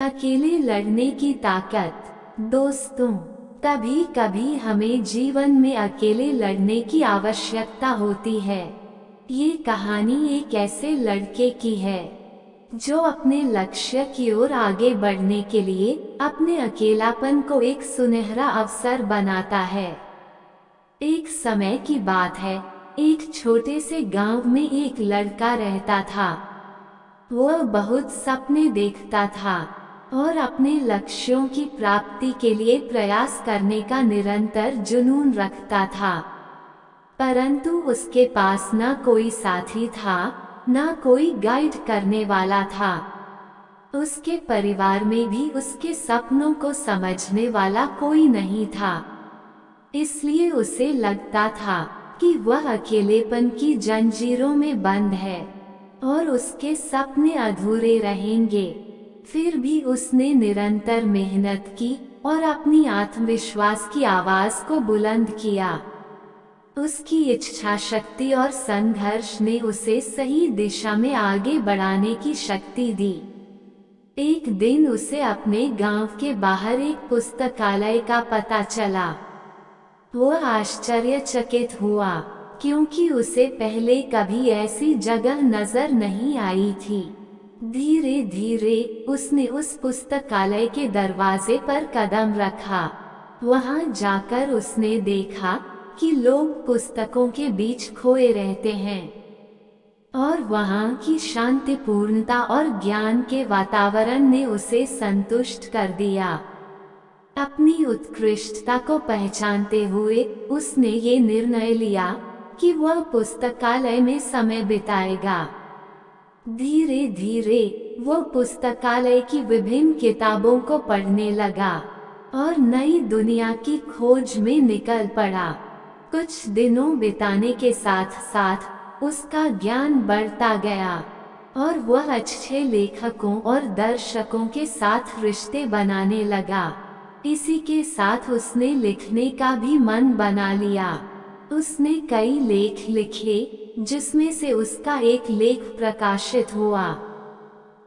अकेले लड़ने की ताकत। दोस्तों, कभी कभी हमें जीवन में अकेले लड़ने की आवश्यकता होती है। ये कहानी एक ऐसे लड़के की है जो अपने लक्ष्य की ओर आगे बढ़ने के लिए अपने अकेलापन को एक सुनहरा अवसर बनाता है। एक समय की बात है, एक छोटे से गांव में एक लड़का रहता था। वह बहुत सपने देखता था और अपने लक्ष्यों की प्राप्ति के लिए प्रयास करने का निरंतर जुनून रखता था। परंतु उसके पास न कोई साथी था, न कोई गाइड करने वाला था। उसके परिवार में भी उसके सपनों को समझने वाला कोई नहीं था। इसलिए उसे लगता था कि वह अकेलेपन की जंजीरों में बंद है और उसके सपने अधूरे रहेंगे। फिर भी उसने निरंतर मेहनत की और अपनी आत्मविश्वास की आवाज को बुलंद किया। उसकी इच्छा शक्ति और संघर्ष ने उसे सही दिशा में आगे बढ़ाने की शक्ति दी। एक दिन उसे अपने गांव के बाहर एक पुस्तकालय का पता चला। वह आश्चर्यचकित हुआ क्योंकि उसे पहले कभी ऐसी जगह नजर नहीं आई थी। धीरे धीरे उसने उस पुस्तकालय के दरवाजे पर कदम रखा। वहां जाकर उसने देखा कि लोग पुस्तकों के बीच खोए रहते हैं और वहां की शांतिपूर्णता और ज्ञान के वातावरण ने उसे संतुष्ट कर दिया। अपनी उत्कृष्टता को पहचानते हुए उसने ये निर्णय लिया कि वह पुस्तकालय में समय बिताएगा। धीरे धीरे वह पुस्तकालय की विभिन्न किताबों को पढ़ने लगा और नई दुनिया की खोज में निकल पड़ा। कुछ दिनों बिताने के साथ साथ उसका ज्ञान बढ़ता गया और वह अच्छे लेखकों और दर्शकों के साथ रिश्ते बनाने लगा। इसी के साथ उसने लिखने का भी मन बना लिया। उसने कई लेख लिखे जिसमें से उसका एक लेख प्रकाशित हुआ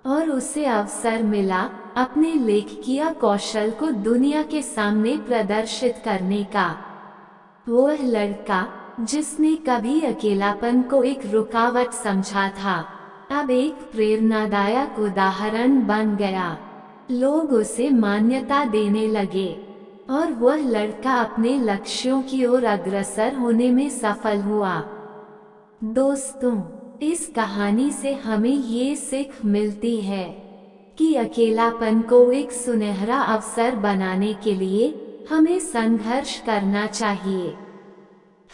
और उसे अवसर मिला अपने लेखकीय कौशल को दुनिया के सामने प्रदर्शित करने का। वह लड़का जिसने कभी अकेलापन को एक रुकावट समझा था, अब एक प्रेरणादायक उदाहरण बन गया। लोग उसे मान्यता देने लगे और वह लड़का अपने लक्ष्यों की ओर अग्रसर होने में सफल हुआ। दोस्तों, इस कहानी से हमें ये सीख मिलती है कि अकेलापन को एक सुनहरा अवसर बनाने के लिए हमें संघर्ष करना चाहिए।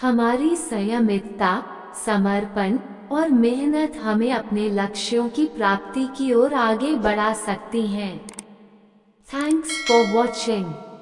हमारी संयमितता, समर्पण और मेहनत हमें अपने लक्ष्यों की प्राप्ति की ओर आगे बढ़ा सकती हैं। Thanks for watching.